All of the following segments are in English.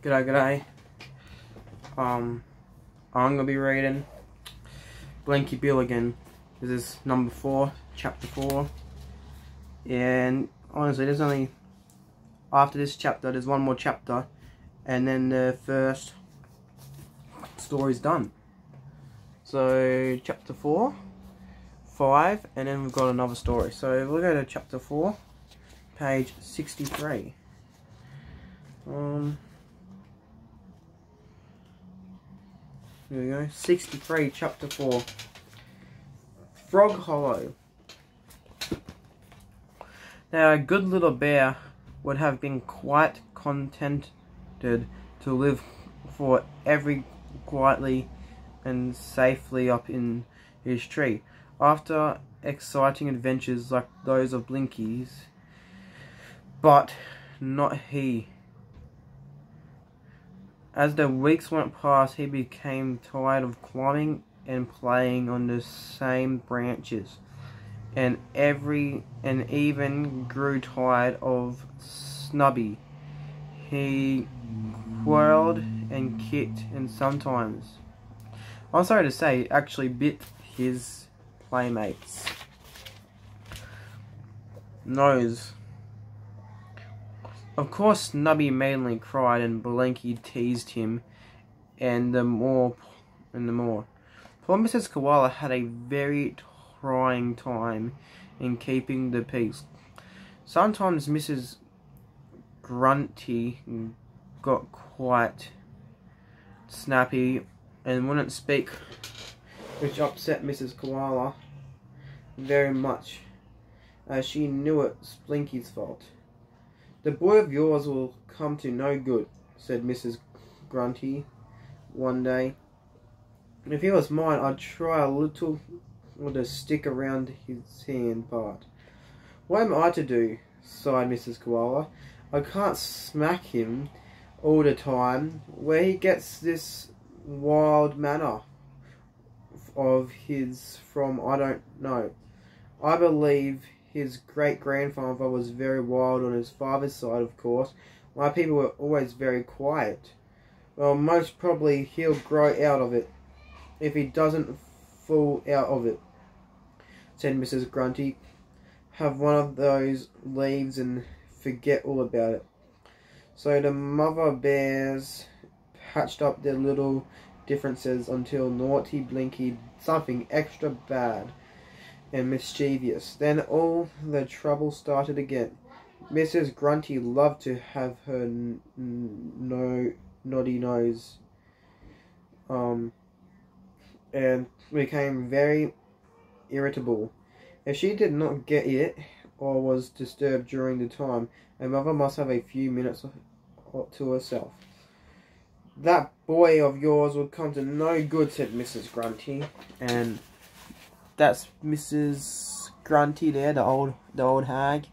G'day. I'm gonna be reading Blinky Bill again. This is number 4, chapter 4. And honestly, there's only, after this chapter, there's one more chapter, and then the first story's done. So, chapter 4, 5, and then we've got another story. So, we'll go to chapter 4, page 63. Here we go. 63, chapter 4. Frog Hollow. Now, a good little bear would have been quite contented to live forever quietly and safely up in his tree, after exciting adventures like those of Blinky's. But not he. As the weeks went past, he became tired of climbing and playing on the same branches, and even grew tired of Snubby. He quarreled and kicked, and sometimes, I'm sorry to say, actually bit his playmates' nose. Of course, Snubby mainly cried, and Blinky teased him, and the more. Poor Mrs. Koala had a very trying time in keeping the peace. Sometimes Mrs. Grunty got quite snappy and wouldn't speak, which upset Mrs. Koala very much, as she knew it's Blinky's fault. "The boy of yours will come to no good," said Mrs. Grunty one day. "If he was mine, I'd try a little with a stick around his hand part." "What am I to do?" sighed Mrs. Koala. "I can't smack him all the time. Where he gets this wild manner of his from, I don't know. I believe his great-grandfather was very wild on his father's side, of course. My people were always very quiet. Well, most probably he'll grow out of it, if he doesn't fall out of it," said Mrs. Grunty. "Have one of those leaves and forget all about it." So the mother bears patched up their little differences until naughty Blinky did something extra bad and mischievous. Then all the trouble started again. Mrs. Grunty loved to have her naughty nose, and became very irritable. If she did not get it, or was disturbed during the time, a mother must have a few minutes to herself. "That boy of yours will come to no good," said Mrs. Grunty, and that's Mrs. Grunty there, the old hag,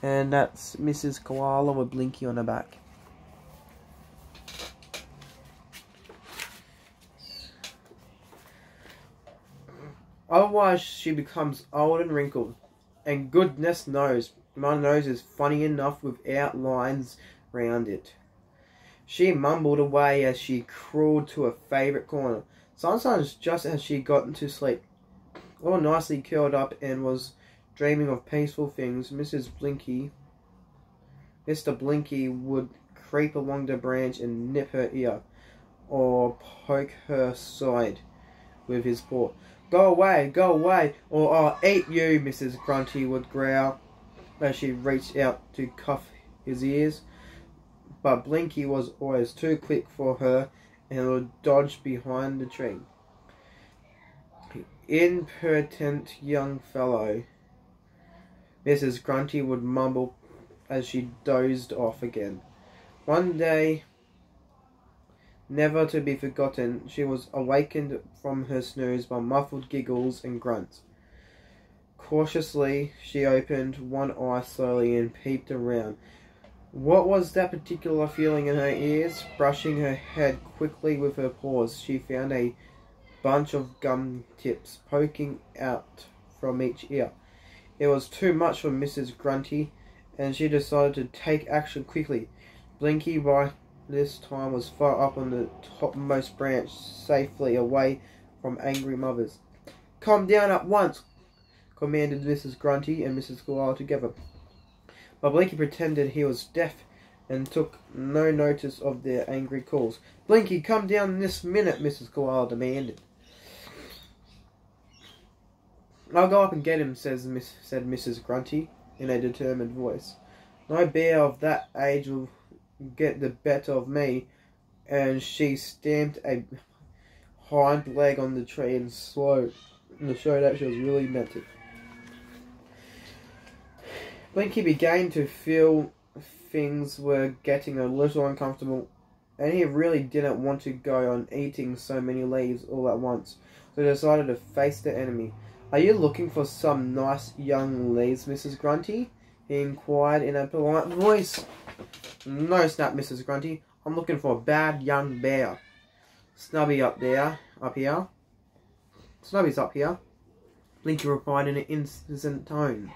and that's Mrs. Koala with Blinky on her back. "Otherwise she becomes old and wrinkled, and goodness knows, my nose is funny enough without lines round it." She mumbled away as she crawled to a favourite corner, sometimes just as she got into sleep. All nicely curled up and was dreaming of peaceful things, Mr. Blinky would creep along the branch and nip her ear, or poke her side with his paw. Go away, or I'll eat you," Mrs. Grunty would growl, as she reached out to cuff his ears. But Blinky was always too quick for her, and would dodge behind the tree. "Impertinent young fellow," Mrs. Grunty would mumble as she dozed off again. One day, never to be forgotten, she was awakened from her snooze by muffled giggles and grunts. Cautiously, she opened one eye slowly and peeped around. What was that particular feeling in her ears? Brushing her head quickly with her paws, she found a bunch of gum tips poking out from each ear. It was too much for Mrs. Grunty, and she decided to take action quickly. Blinky, by this time was far up on the topmost branch, safely away from angry mothers. "Come down at once," commanded Mrs. Grunty and Mrs. Koala together. But Blinky pretended he was deaf and took no notice of their angry calls. "Blinky, come down this minute," Mrs. Koala demanded. "I'll go up and get him," said Mrs. Grunty in a determined voice. "No bear of that age will get the better of me," and she stamped a hind leg on the tree and slowed to show that she was really meant it. Blinky began to feel things were getting a little uncomfortable, and he really didn't want to go on eating so many leaves all at once, so he decided to face the enemy. "Are you looking for some nice young leaves, Mrs. Grunty?" he inquired in a polite voice. "No," snapped Mrs. Grunty. "I'm looking for a bad young bear. Snubby up here. Snubby's up here," Blinky replied in an insistent tone.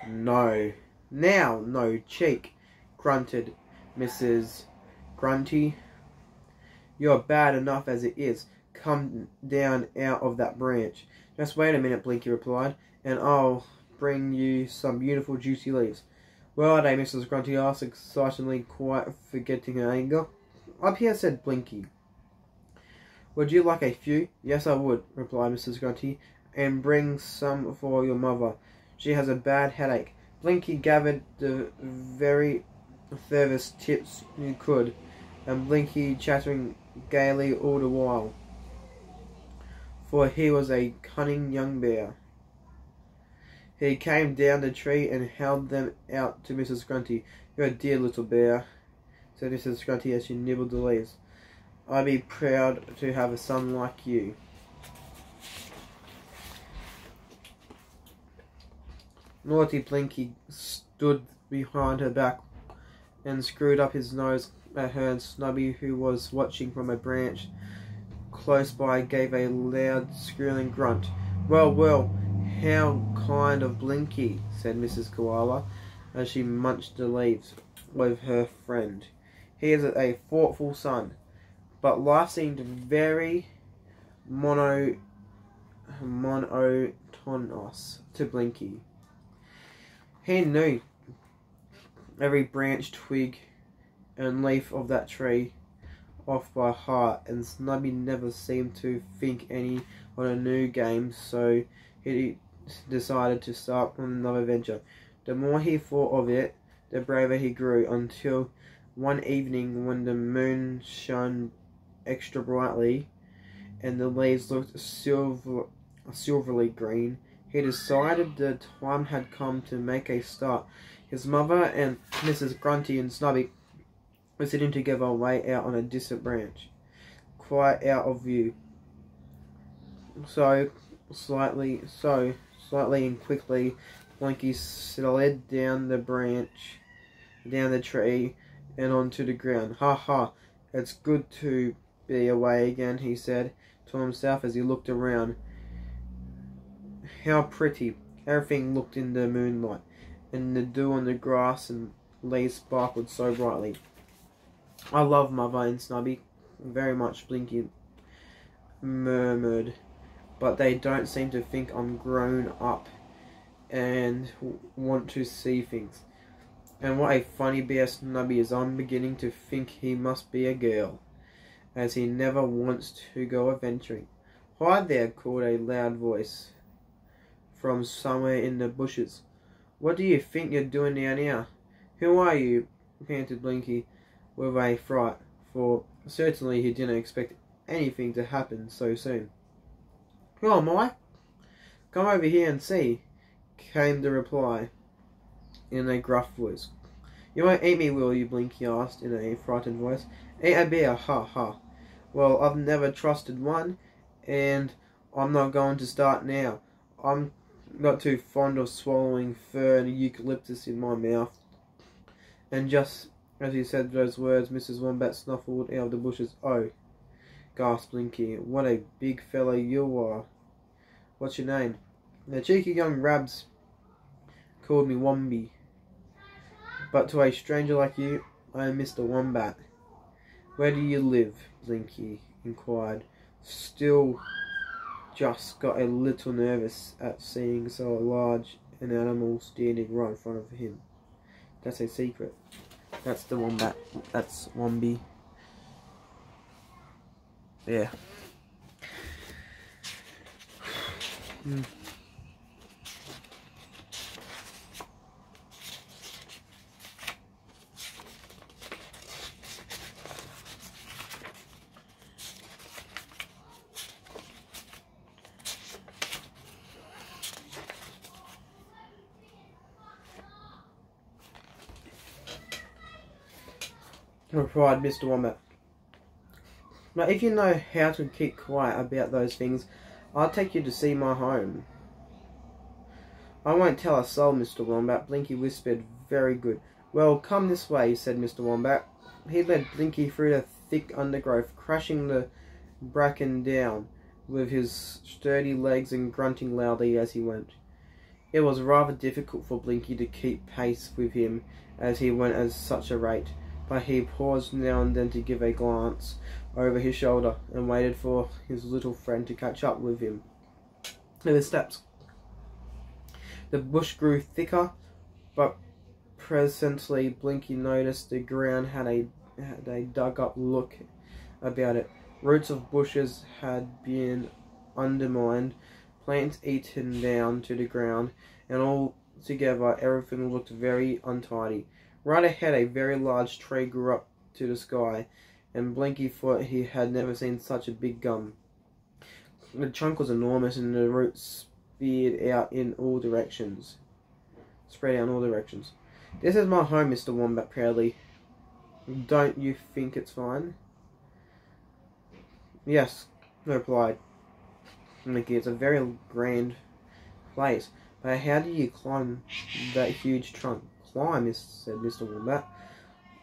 "No. Now, no cheek," grunted Mrs. Grunty. "You're bad enough as it is. Come down out of that branch." "Just wait a minute," Blinky replied, "and I'll bring you some beautiful juicy leaves." "Where are they?" Mrs. Grunty asked excitedly, quite forgetting her anger. "Up here," said Blinky. "Would you like a few?" "Yes, I would," replied Mrs. Grunty, "and bring some for your mother. She has a bad headache." Blinky gathered the very furthest tips he could, and Blinky chattering gaily all the while, for he was a cunning young bear. He came down the tree and held them out to Mrs. Grunty. "You're a dear little bear," said Mrs. Grunty as she nibbled the leaves. "I'd be proud to have a son like you." Naughty Blinky stood behind her back and screwed up his nose at her, and Snubby, who was watching from a branch close by, gave a loud squealing grunt. Well, how kind of Blinky," said Mrs. Koala as she munched the leaves with her friend. "He is a thoughtful son." But life seemed very monotonous to Blinky. He knew every branch, twig, and leaf of that tree off by heart, and Snubby never seemed to think any of the new games, so he decided to start on another venture. The more he thought of it, the braver he grew, until one evening when the moon shone extra brightly and the leaves looked silvery green, he decided the time had come to make a start. His mother and Mrs. Grunty and Snubby were sitting together way out on a distant branch, quite out of view. So slightly and quickly, Blinky slid down the branch, down the tree, and onto the ground. "Ha ha, it's good to be away again," he said to himself as he looked around. How pretty everything looked in the moonlight, and the dew on the grass and leaves sparkled so brightly. "I love Mother and Snubby very much," Blinky murmured, "but they don't seem to think I'm grown up and want to see things. And what a funny bear Snubby is. I'm beginning to think he must be a girl, as he never wants to go adventuring." "Hi there," called a loud voice from somewhere in the bushes. "What do you think you're doing down here?" "Who are you?" panted Blinky with a fright, for certainly he didn't expect anything to happen so soon. "Who am I?" "Come over here and see," came the reply in a gruff voice. "You won't eat me, will you?" Blinky asked in a frightened voice. "Eat a bear, ha ha. Well, I've never trusted one, and I'm not going to start now. I'm not too fond of swallowing fur and eucalyptus in my mouth." And just as he said those words, Mrs. Wombat snuffled out of the bushes. "Oh," gasped Blinky, "what a big fellow you are. What's your name?" "The cheeky young rabs called me Womby, but to a stranger like you, I am Mr. Wombat." Where do you live? Blinky inquired, still just got a little nervous at seeing so large an animal standing right in front of him. That's a secret. That's the wombat. That's Wombi. Yeah. Replied Mr. Wombat. Now, if you know how to keep quiet about those things, I'll take you to see my home. I won't tell a soul, Mr. Wombat, Blinky whispered. Very good. Well, come this way, said Mr. Wombat. He led Blinky through the thick undergrowth, crashing the bracken down with his sturdy legs and grunting loudly as he went. It was rather difficult for Blinky to keep pace with him as he went at such a rate, but he paused now and then to give a glance over his shoulder and waited for his little friend to catch up with him. With his steps. The bush grew thicker, but presently Blinky noticed the ground had a dug-up look about it. Roots of bushes had been undermined, plants eaten down to the ground, and altogether everything looked very untidy. Right ahead, a very large tree grew up to the sky, and Blinky thought he had never seen such a big gum. The trunk was enormous, and the roots spread out in all directions. This is my home, Mr. Wombat proudly. Don't you think it's fine? Yes, replied Blinky. It's a very grand place, but how do you climb that huge trunk? Climb, said Mr. Wombat.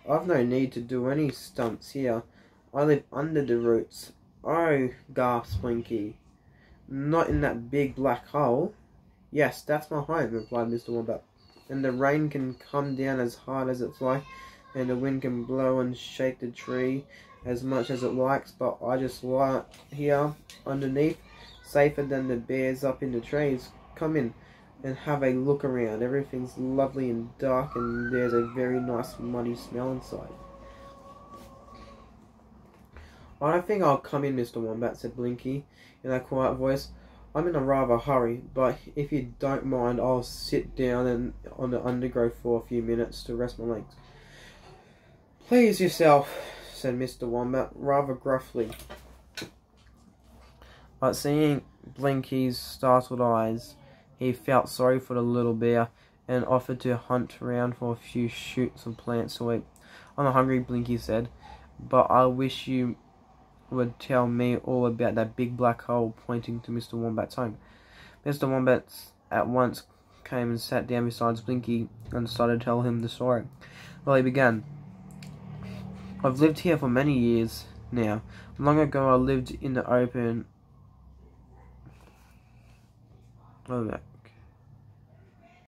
I've no need to do any stunts here. I live under the roots. Oh, gasped Blinky. Not in that big black hole. Yes, that's my home, replied Mr. Wombat. And the rain can come down as hard as it's like, and the wind can blow and shake the tree as much as it likes, but I just lie here underneath, safer than the bears up in the trees. Come in and have a look around. Everything's lovely and dark, and there's a very nice muddy smell inside. I don't think I'll come in, Mr. Wombat, said Blinky in a quiet voice. I'm in a rather hurry, but if you don't mind, I'll sit down on the undergrowth for a few minutes to rest my legs. Please yourself, said Mr. Wombat, rather gruffly. But seeing Blinky's startled eyes, he felt sorry for the little bear and offered to hunt around for a few shoots of plants to eat. I'm not hungry, Blinky said, but I wish you would tell me all about that big black hole, pointing to Mr. Wombat's home. Mr. Wombat at once came and sat down beside Blinky and started to tell him the story. Well, he began. I've lived here for many years now. Long ago I lived in the open... Oh,